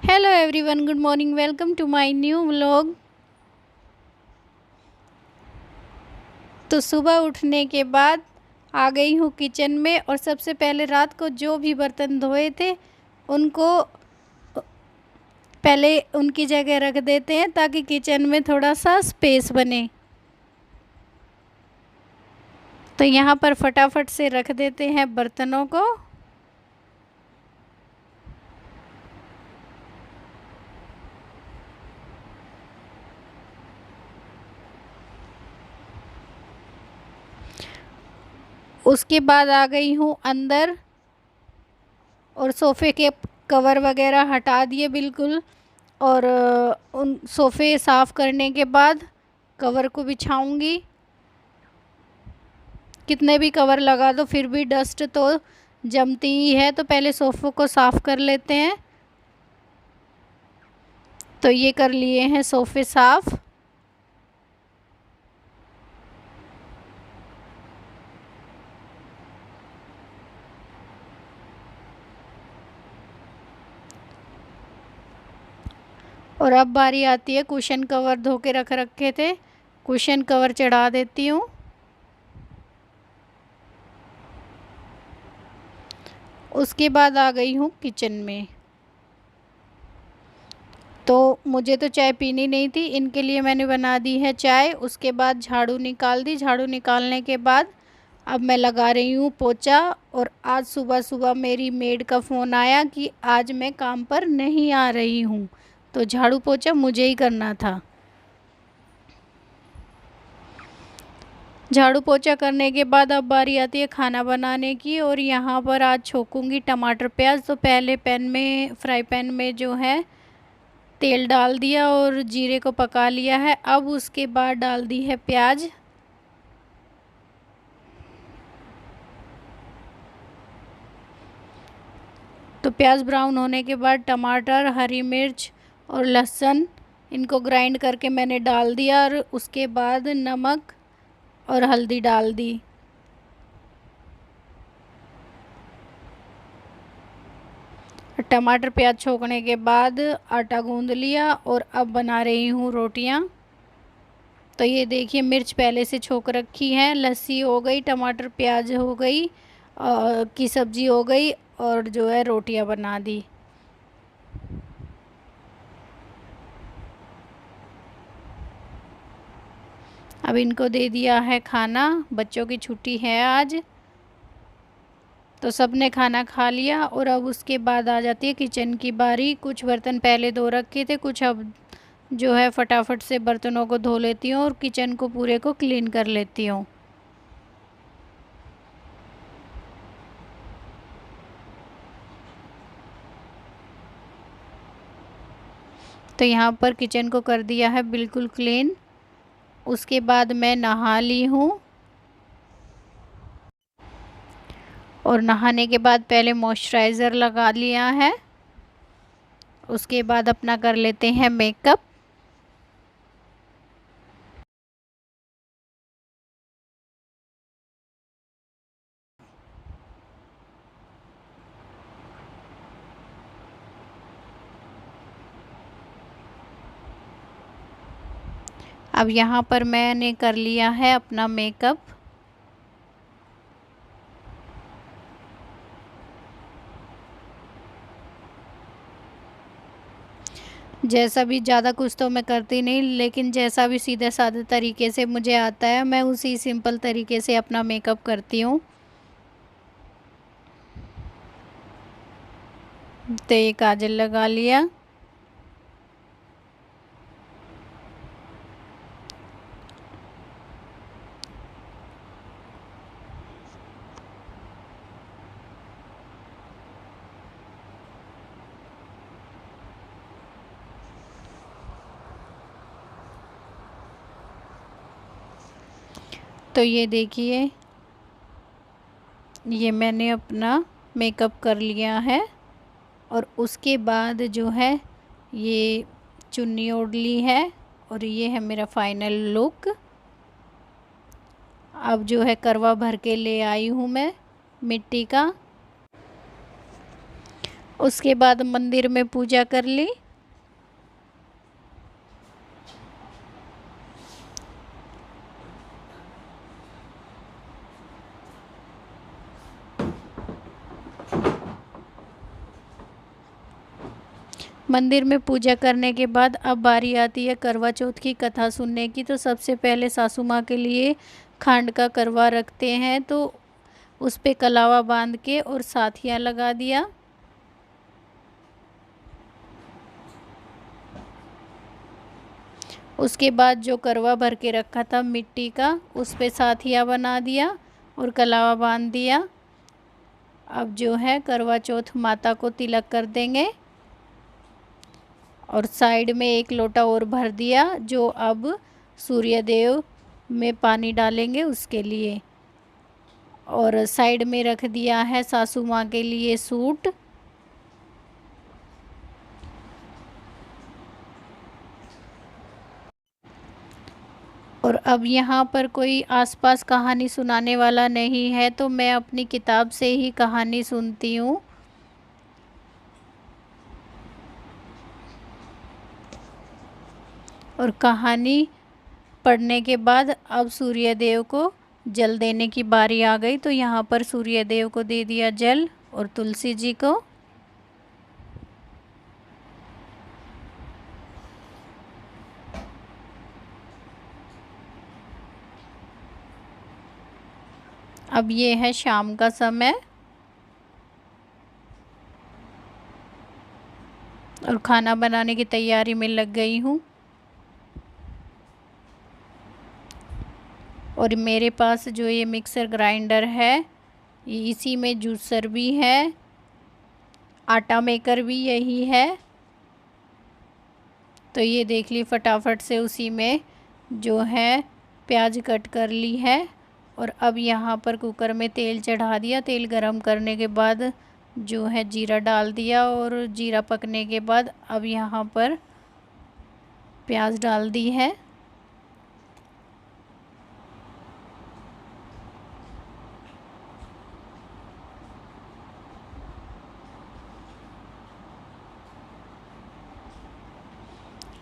Hello everyone, good morning. Welcome to my new vlog. तो सुबह उठने के बाद आ गई हूँ किचन में और सबसे पहले रात को जो भी बर्तन धोए थे उनको पहले उनकी जगह रख देते हैं ताकि किचन में थोड़ा सा स्पेस बने। तो यहाँ पर फटाफट से रख देते हैं बर्तनों को। उसके बाद आ गई हूँ अंदर और सोफ़े के कवर वगैरह हटा दिए बिल्कुल। और उन सोफ़े साफ़ करने के बाद कवर को बिछाऊंगी। कितने भी कवर लगा दो फिर भी डस्ट तो जमती ही है, तो पहले सोफ़ों को साफ़ कर लेते हैं। तो ये कर लिए हैं सोफ़े साफ़। और अब बारी आती है, कुशन कवर धो के रख रखे थे, कुशन कवर चढ़ा देती हूँ। उसके बाद आ गई हूँ किचन में। तो मुझे तो चाय पीनी नहीं थी, इनके लिए मैंने बना दी है चाय। उसके बाद झाड़ू निकाल दी। झाड़ू निकालने के बाद अब मैं लगा रही हूँ पोछा। और आज सुबह सुबह मेरी मेड का फ़ोन आया कि आज मैं काम पर नहीं आ रही हूँ, तो झाड़ू पोछा मुझे ही करना था। झाड़ू पोछा करने के बाद अब बारी आती है खाना बनाने की। और यहाँ पर आज छोकूंगी टमाटर प्याज। तो पहले पैन में, फ्राई पैन में जो है तेल डाल दिया और जीरे को पका लिया है। अब उसके बाद डाल दी है प्याज। तो प्याज ब्राउन होने के बाद टमाटर, हरी मिर्च और लहसुन, इनको ग्राइंड करके मैंने डाल दिया। और उसके बाद नमक और हल्दी डाल दी। टमाटर प्याज छोकने के बाद आटा गूंद लिया और अब बना रही हूँ रोटियाँ। तो ये देखिए, मिर्च पहले से छोक रखी है, लस्सी हो गई, टमाटर प्याज हो गई, की सब्ज़ी हो गई और जो है रोटियाँ बना दी। अब इनको दे दिया है खाना। बच्चों की छुट्टी है आज, तो सब ने खाना खा लिया। और अब उसके बाद आ जाती है किचन की बारी। कुछ बर्तन पहले धो रखे थे, कुछ अब जो है फटाफट से बर्तनों को धो लेती हूँ और किचन को पूरे को क्लीन कर लेती हूँ। तो यहाँ पर किचन को कर दिया है बिल्कुल क्लीन। उसके बाद मैं नहा ली हूँ। और नहाने के बाद पहले मॉइस्चराइज़र लगा लिया है। उसके बाद अपना कर लेते हैं मेकअप। अब यहाँ पर मैंने कर लिया है अपना मेकअप। जैसा भी, ज़्यादा कुछ तो मैं करती नहीं, लेकिन जैसा भी सीधे साधे तरीके से मुझे आता है मैं उसी सिंपल तरीके से अपना मेकअप करती हूँ। तो ये काजल लगा लिया। तो ये देखिए, ये मैंने अपना मेकअप कर लिया है। और उसके बाद जो है ये चुन्नी ओढ़ ली है और ये है मेरा फाइनल लुक। अब जो है करवा भर के ले आई हूँ मैं मिट्टी का। उसके बाद मंदिर में पूजा कर ली। मंदिर में पूजा करने के बाद अब बारी आती है करवा चौथ की कथा सुनने की। तो सबसे पहले सासू माँ के लिए खांड का करवा रखते हैं, तो उस पे कलावा बांध के और साथिया लगा दिया। उसके बाद जो करवा भर के रखा था मिट्टी का, उस पे साथिया बना दिया और कलावा बांध दिया। अब जो है करवा चौथ माता को तिलक कर देंगे और साइड में एक लोटा और भर दिया, जो अब सूर्य देव में पानी डालेंगे उसके लिए। और साइड में रख दिया है सासू माँ के लिए सूट। और अब यहाँ पर कोई आसपास कहानी सुनाने वाला नहीं है, तो मैं अपनी किताब से ही कहानी सुनती हूँ। और कहानी पढ़ने के बाद अब सूर्य देव को जल देने की बारी आ गई। तो यहाँ पर सूर्य देव को दे दिया जल और तुलसी जी को। अब ये है शाम का समय और खाना बनाने की तैयारी में लग गई हूँ। और मेरे पास जो ये मिक्सर ग्राइंडर है, इसी में जूसर भी है, आटा मेकर भी यही है। तो ये देख ली फटाफट से उसी में जो है प्याज कट कर ली है। और अब यहाँ पर कुकर में तेल चढ़ा दिया। तेल गरम करने के बाद जो है जीरा डाल दिया और जीरा पकने के बाद अब यहाँ पर प्याज डाल दी है।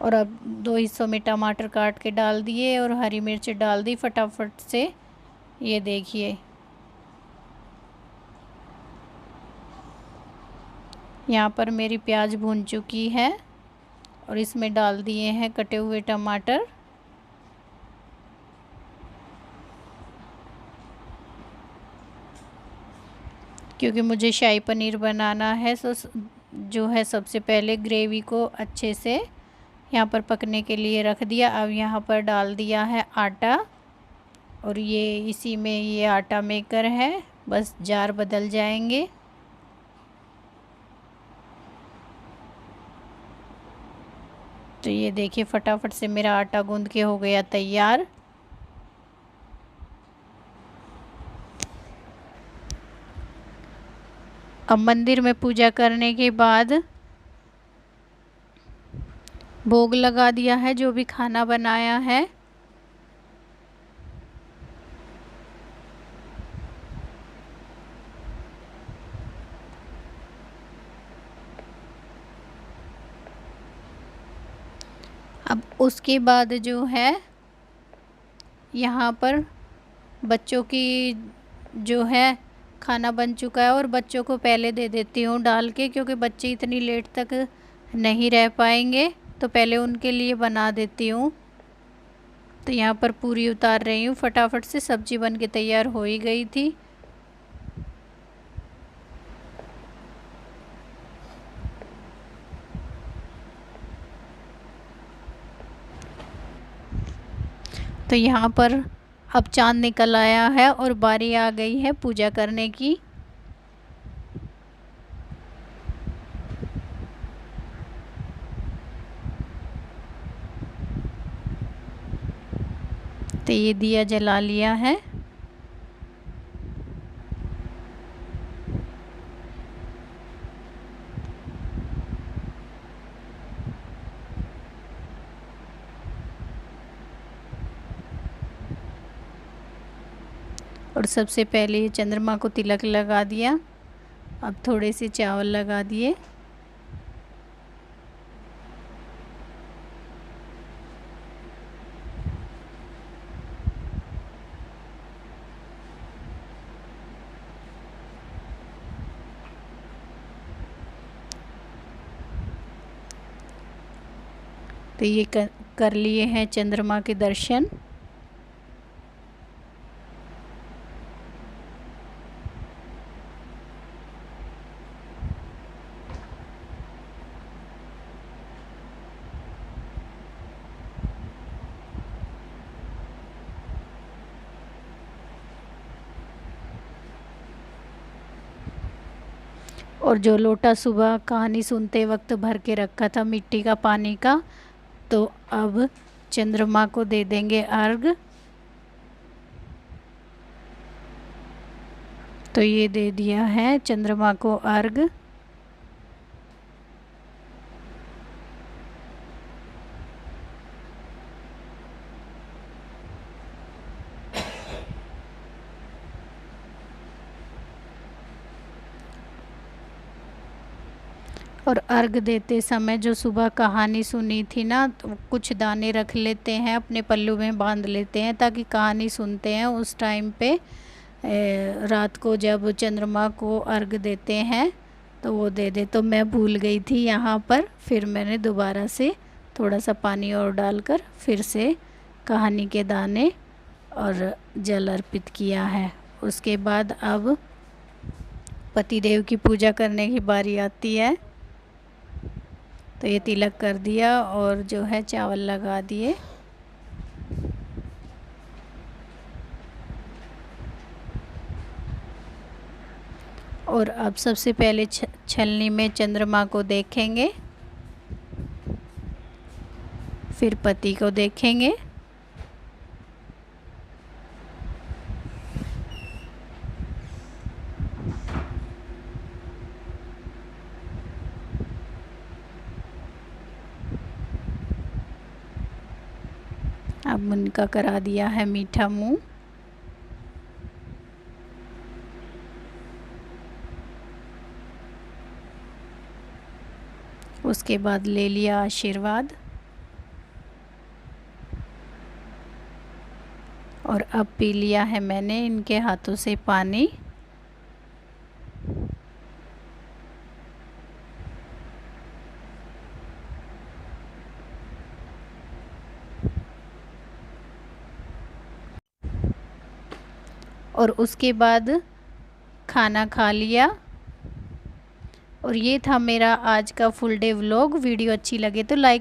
और अब दो हिस्सों में टमाटर काट के डाल दिए और हरी मिर्च डाल दी फटाफट से। ये देखिए यहाँ पर मेरी प्याज भून चुकी है और इसमें डाल दिए हैं कटे हुए टमाटर। क्योंकि मुझे शाही पनीर बनाना है, तो जो है सबसे पहले ग्रेवी को अच्छे से यहाँ पर पकने के लिए रख दिया। अब यहाँ पर डाल दिया है आटा और ये इसी में ये आटा मेकर है, बस जार बदल जाएंगे। तो ये देखिए फटाफट से मेरा आटा गूंद के हो गया तैयार। अब मंदिर में पूजा करने के बाद भोग लगा दिया है जो भी खाना बनाया है। अब उसके बाद जो है यहाँ पर बच्चों की जो है खाना बन चुका है और बच्चों को पहले दे देती हूँ डाल के, क्योंकि बच्चे इतनी लेट तक नहीं रह पाएंगे, तो पहले उनके लिए बना देती हूँ। तो यहाँ पर पूरी उतार रही हूँ, फटाफट से सब्जी बन के तैयार हो ही गई थी। तो यहाँ पर अब चांद निकल आया है और बारी आ गई है पूजा करने की। तो ये दिया जला लिया है। और सबसे पहले चंद्रमा को तिलक लगा दिया। अब थोड़े से चावल लगा दिए। तो ये कर लिए हैं चंद्रमा के दर्शन। और जो लोटा सुबह कहानी सुनते वक्त भर के रखा था मिट्टी का पानी का, तो अब चंद्रमा को दे देंगे अर्घ। तो ये दे दिया है चंद्रमा को अर्घ। और अर्घ देते समय जो सुबह कहानी सुनी थी ना, तो कुछ दाने रख लेते हैं, अपने पल्लू में बांध लेते हैं, ताकि कहानी सुनते हैं उस टाइम पे रात को जब चंद्रमा को अर्घ देते हैं तो वो दे दे। तो मैं भूल गई थी यहाँ पर, फिर मैंने दोबारा से थोड़ा सा पानी और डालकर फिर से कहानी के दाने और जल अर्पित किया है। उसके बाद अब पतिदेव की पूजा करने की बारी आती है। तो ये तिलक कर दिया और जो है चावल लगा दिए। और अब सबसे पहले छलनी में चंद्रमा को देखेंगे, फिर पति को देखेंगे। अब उनका करा दिया है मीठा मुंह। उसके बाद ले लिया आशीर्वाद। और अब पी लिया है मैंने इनके हाथों से पानी। और उसके बाद खाना खा लिया। और ये था मेरा आज का फुल डे व्लॉग। वीडियो अच्छी लगे तो लाइक